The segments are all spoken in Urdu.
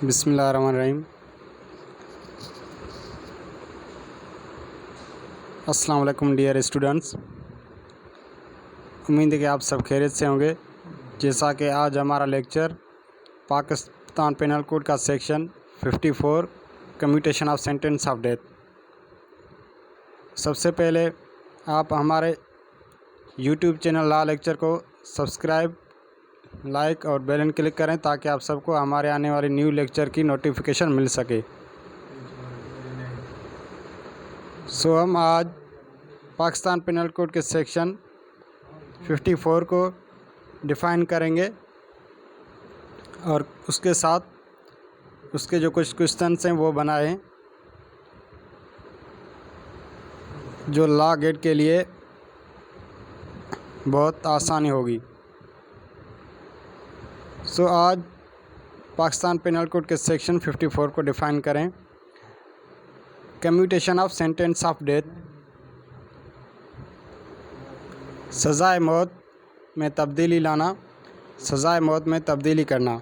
بسم اللہ الرحمن الرحیم۔ السلام علیکم ڈیئر اسٹوڈنٹس، امید ہے کہ آپ سب خیریت سے ہوں گے۔ جیسا کہ آج ہمارا لیکچر پاکستان پینل کوڈ کا section 54 commutation of sentence of death. سب سے پہلے آپ ہمارے یوٹیوب چینل لا لیکچر کو سبسکرائب، لائک اور بیل کلک کریں تاکہ آپ سب کو ہمارے آنے والے نیو لیکچر کی نوٹیفیکیشن مل سکے۔ ہم آج پاکستان پینل کوڈ کے سیکشن 54 کو ڈیفائن کریں گے اور اس کے ساتھ اس کے جو کچھ کوسچنس ہیں وہ بنائے ہیں جو لا گیٹ کے لیے بہت آسانی ہوگی۔ آج پاکستان پینل کوڈ کے سیکشن 54 کو ڈیفائن کریں۔ Commutation of sentence of death, سزائے موت میں تبدیلی لانا، سزائے موت میں تبدیلی کرنا۔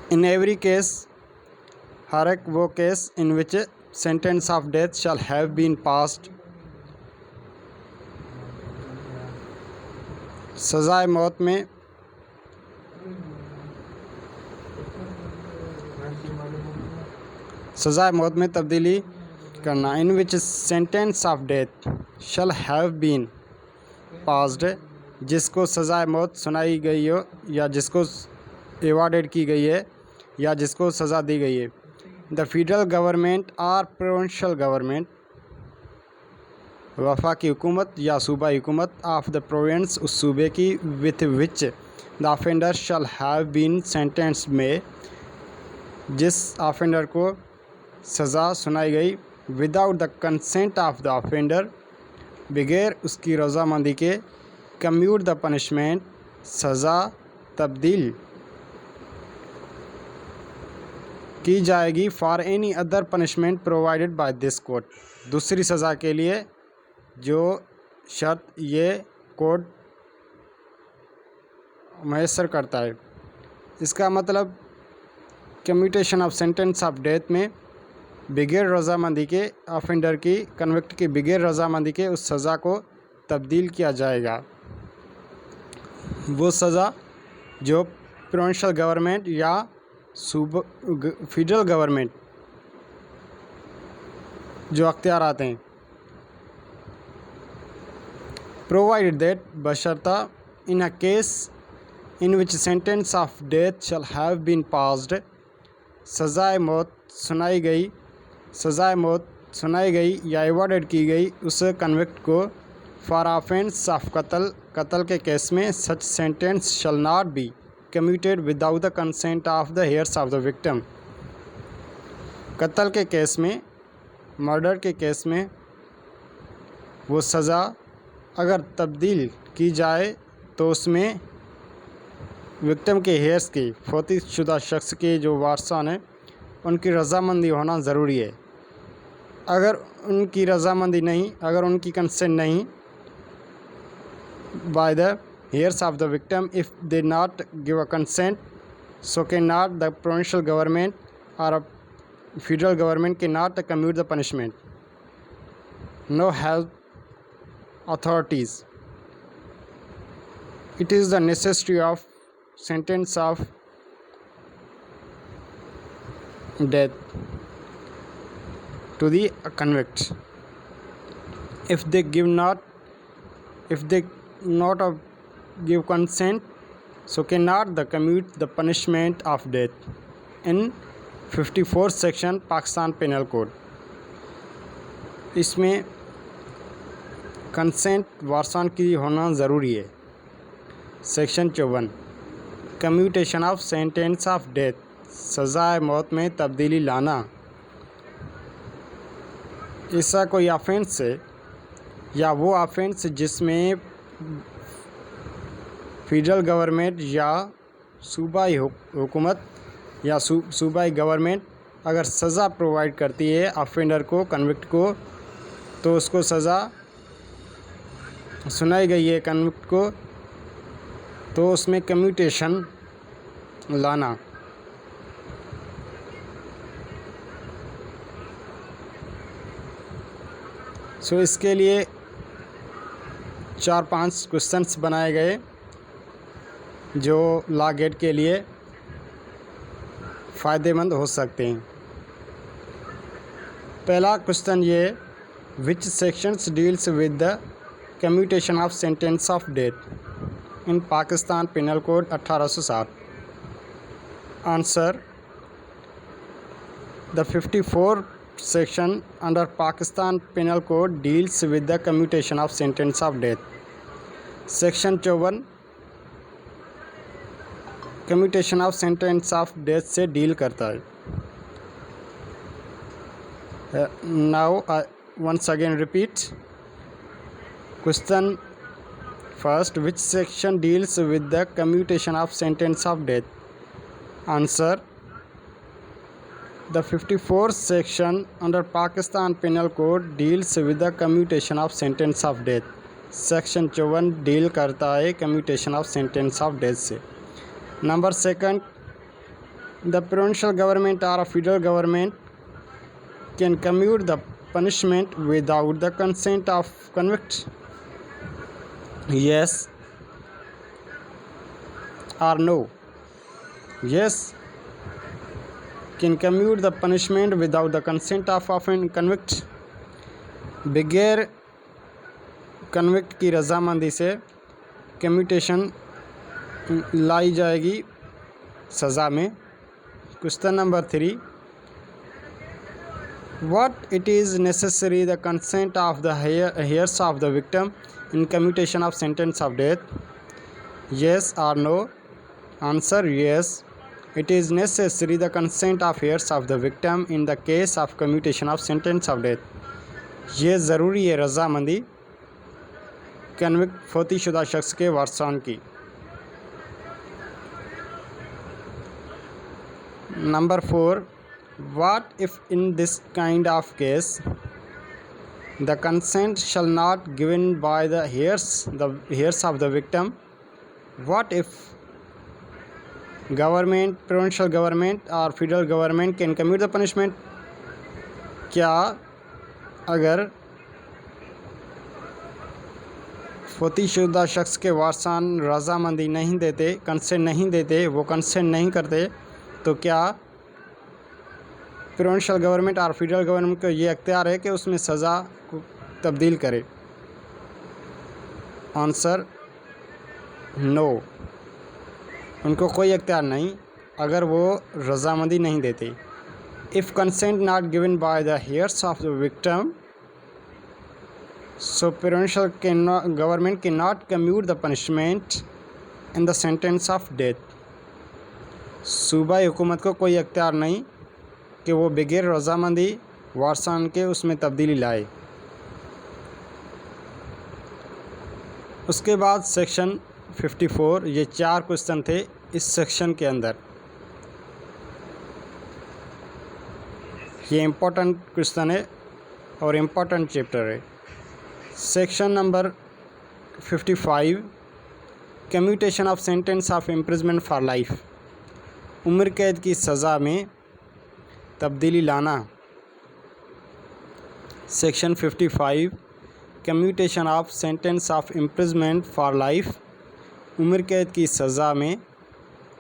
ان ایوری کیس، ہر ایک وہ case in which sentence of death شال ہیو بین پاسڈ، سزائے موت میں تبدیلی کرنا۔ ان وچ سینٹینس آف ڈیتھ شل ہیو بین پاسڈ، جس کو سزائے موت سنائی گئی ہو یا جس کو ایوارڈڈ کی گئی ہے یا جس کو سزا دی گئی ہے۔ دا فیڈرل گورنمنٹ اور پروونشل گورنمنٹ، وفاقی حکومت یا صوبائی حکومت آف دا پروونس، اس صوبے کی، وتھ وچ دا آفینڈر شل ہیو بین سینٹینسڈ، میں جس آفینڈر کو سزا سنائی گئی، without the consent of the offender, بغیر اس کی رضامندی کے، کمیوٹ دا پنشمنٹ، سزا تبدیل کی جائے گی، for any other punishment provided by this code, دوسری سزا کے لیے جو شرط یہ کوڈ میسر کرتا ہے۔ اس کا مطلب commutation of sentence of death میں بغیر رضامندی کے، آفینڈر کی، کنوکٹ کی بغیر رضامندی کے اس سزا کو تبدیل کیا جائے گا۔ وہ سزا جو پروونشل گورنمنٹ یا فیڈرل گورنمنٹ جو اختیارات ہیں، provided that بشرطہ in a case in which sentence of death shall have been passed، سزائے موت سنائی گئی یا ایوارڈڈ کی گئی اس کنوکٹ کو، فار آفینس آف قتل کے کیس میں، such sentence shall not be commuted without the consent of the heirs of the victim۔ قتل کے کیس میں، مرڈر کے کیس میں وہ سزا اگر تبدیل کی جائے تو اس میں وکٹم کے ہیئرس کی، فوت شدہ شخص کے جو وارثان ہیں، ان کی رضامندی ہونا ضروری ہے۔ اگر ان کی رضامندی نہیں، اگر ان کی کنسنٹ نہیں، by the heirs of the victim, if they not give a consent, so cannot the provincial government or a federal government cannot commute the punishment. No health authorities, it is the necessity of sentence of death to the convict. If they not give consent, so cannot the commute the punishment of death in 54 section Pakistan penal code. اس میں کنسینٹ وارثان کی ہونا ضروری ہے۔ Section 54 commutation of sentence of death, سزائے موت میں تبدیلی لانا۔ ایسا کوئی آفینس ہے یا وہ آفینس جس میں فیڈرل گورنمنٹ یا صوبائی حکومت یا صوبائی گورنمنٹ اگر سزا پرووائڈ کرتی ہے آفینڈر کو، کنوکٹ کو، تو اس کو سزا سنائی گئی ہے کنوکٹ کو، تو اس میں کمیوٹیشن لانا، سو اس کے لیے 4-5 کوشچنس بنائے گئے جو لا گیٹ کے لیے فائدے مند ہو سکتے ہیں. پہلا کوشچن یہ which sections deals with the commutation of sentence of death in Pakistan penal code 1860. Answer the 54 section under Pakistan Penal Code deals with the commutation of sentence of death. Section 54 commutation of sentence of death سے ڈیل کرتا ہے. Now once again repeat. Question first, which section deals with the commutation of sentence of death? Answer, the 54th section under Pakistan Penal Code deals with the commutation of sentence of death. Section 54 deal کرتا ہے commutation of sentence of death سے. Number second, the provincial government or a federal government can commute the punishment without the consent of convict. Yes or no? Yes, can commute the punishment without the consent of convict. بغیر کنوکٹ کی رضامندی سے کمیوٹیشن لائی جائے گی سزا میں. Question number 3, what it is necessary the consent of the heirs of the victim in commutation of sentence of death? Yes or no? Answer, yes, it is necessary the consent of heirs of the victim in the case of commutation of sentence of death. یہ ضروری ہے رضامندی کنوکٹ فوتی شدہ شخص کے وارثان کی. Number 4, what if in this kind of case the consent shall not given by the heirs of the victim? What if government, provincial government or federal government can commute the punishment? کیا اگر فوتی شدہ شخص کے وارثان رضامندی نہیں دیتے، کنسنٹ نہیں دیتے، وہ کنسنٹ نہیں کرتے، تو کیا پروونشل گورنمنٹ اور فیڈرل گورنمنٹ کو یہ اختیار ہے کہ اس میں سزا کو تبدیل کرے؟ آنسر، نو، ان کو کوئی اختیار نہیں اگر وہ رضامندی نہیں دیتے. If consent not given by the heirs of the victim, so provincial government cannot commute the punishment in the sentence of death. صوبائی حکومت کو کوئی اختیار نہیں کہ وہ بغیر رضامندی وارثان کے اس میں تبدیلی لائے. اس کے بعد سیکشن 54، یہ 4 کوشچن تھے اس سیکشن کے اندر. یہ امپورٹنٹ کوشچن ہے اور امپورٹنٹ چیپٹر ہے. سیکشن نمبر 55، commutation of sentence of imprisonment for life, عمر قید کی سزا میں تبدیلی لانا. Section 55، commutation of sentence of imprisonment for life, عمر قید کی سزا میں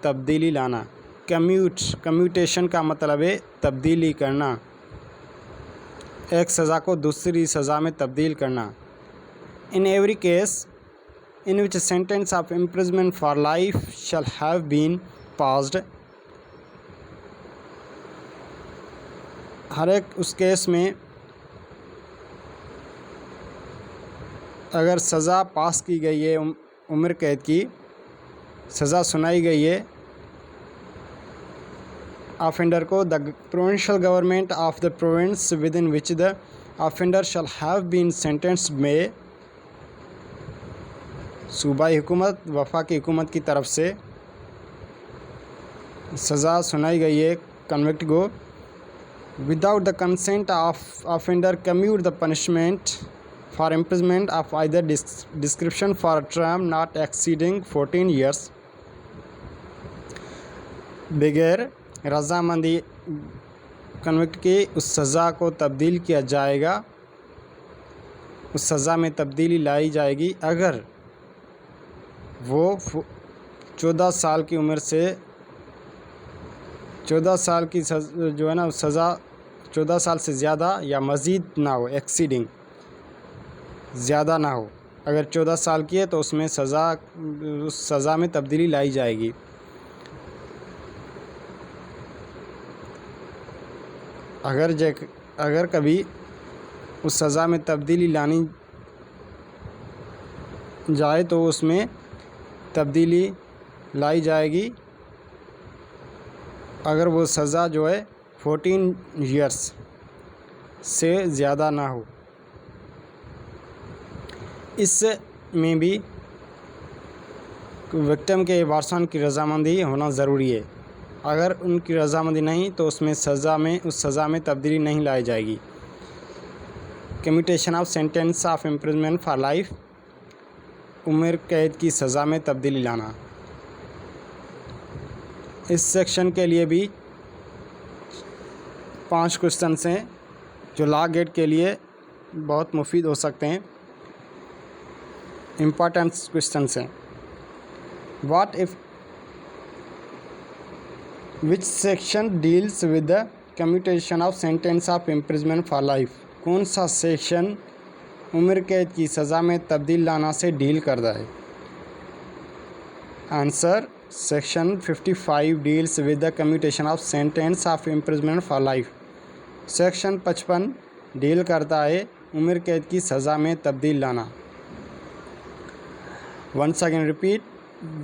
تبدیلی لانا. کمیوٹیشن کا مطلب ہے تبدیلی کرنا، ایک سزا کو دوسری سزا میں تبدیل کرنا. In every case in which a sentence of imprisonment for life shall have been passed، ہر ایک اس کیس میں اگر سزا پاس کی گئی ہے، عمر قید کی سزا سنائی گئی ہے offender کو، the provincial government of the province within which the offender shall have been sentenced میں صوبائی حکومت، وفاقی حکومت کی طرف سے سزا سنائی گئی ہے کنوکٹ کو، without the consent of offender commute the punishment for imprisonment of either description for a term not exceeding 14 years. بغیر رضامندی کنوکٹ کی اس سزا کو تبدیل کیا جائے گا اس سزا میں تبدیلی لائی جائے گی اگر وہ 14 سال کی عمر سے 14 سال کی جو ہے نا سزا 14 سال سے زیادہ یا مزید نہ ہو، ایکسیڈنگ زیادہ نہ ہو۔ اگر 14 سال کی ہے تو اس سزا میں تبدیلی لائی جائے گی۔ اگر کبھی اس سزا میں تبدیلی لانی جائے تو اس میں تبدیلی لائی جائے گی اگر وہ سزا جو ہے 14 ایئرس سے زیادہ نہ ہو۔ اس میں بھی وکٹم کے وارثان کی رضامندی ہونا ضروری ہے۔ اگر ان کی رضامندی نہیں تو اس سزا میں تبدیلی نہیں لائی جائے گی۔ Commutation of sentence of imprisonment for life, عمر قید کی سزا میں تبدیلی لانا۔ اس سیکشن کے لیے بھی 5 کوسچنس ہیں جو لا گیٹ کے لیے بہت مفید ہو سکتے ہیں، امپورٹنٹ کوسچنس ہیں۔ What if which section deals with the commutation of sentence of imprisonment for life, کون سا سیکشن عمر قید کی سزا میں تبدیل لانا سے ڈیل کرتا ہے؟ Answer section 55 deals with the commutation of sentence of imprisonment for life. Section 55 deal کرتا ہے عمر قید کی سزا میں تبدیل لانا۔ Once again repeat,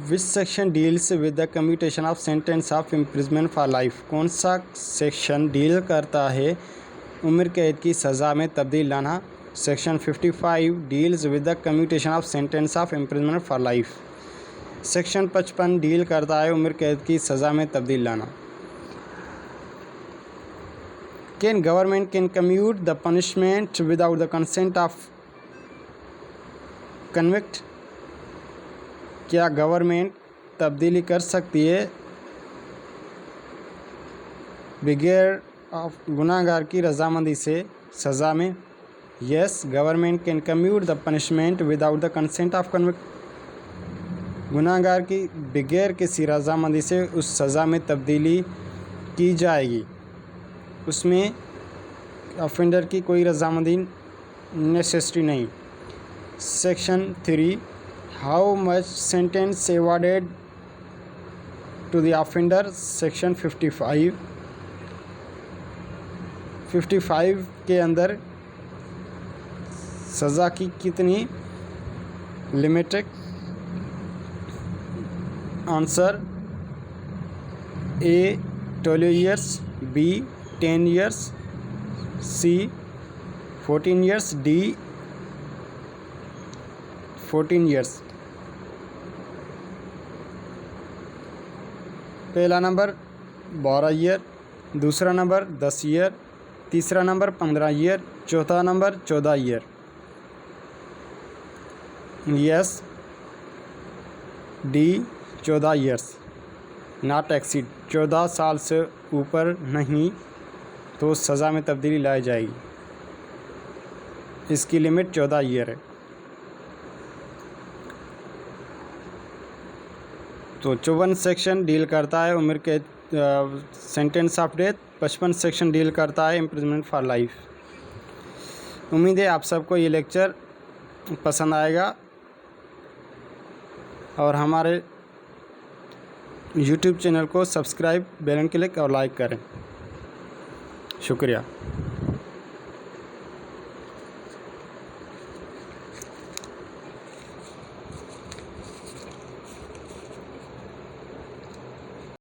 which section deals with the commutation of sentence of imprisonment for life, کون سا سیکشن ڈیل کرتا ہے عمر قید کی سزا میں تبدیل لانا؟ Section 55 deals with the commutation of sentence of imprisonment for life. Section 55 deal کرتا ہے عمر قید کی سزا میں تبدیل لانا۔ Can government can commute the punishment without the consent of convict, کیا گورنمنٹ تبدیلی کر سکتی ہے بغیر گناہ گار کی رضامندی سے سزا میں؟ Yes, government can commute the punishment without the consent of convict, گناہ گار کی بغیر کسی رضامندی سے اس سزا میں تبدیلی کی جائے گی۔ اس میں آفینڈر کی کوئی رضامندی نیسیسری نہیں۔ Section 3 how much sentence awarded to the offender, section 55 کے اندر سزا کی کتنی لمٹ ہے؟ Answer A 12 years, B 10 years, C 14 years, D 14 years. پہلا نمبر 12 ایئر، دوسرا نمبر 10 ایئر، تیسرا نمبر 15 ایئر، چوتھا نمبر 14 year. Yes, D 14 years, not exceed, 14 سال سے اوپر نہیں تو سزا میں تبدیلی لائی جائے گی، اس کی لمٹ 14 ایئر ہے۔ تو 54 سیکشن ڈیل کرتا ہے عمر قید sentence of death, 55 section deal کرتا ہے امپریزمنٹ فار لائف۔ امید ہے آپ سب کو یہ لیکچر پسند آئے گا اور ہمارے یوٹیوب چینل کو سبسکرائب، بیل آئکن کلک اور لائک کریں۔ شکریہ۔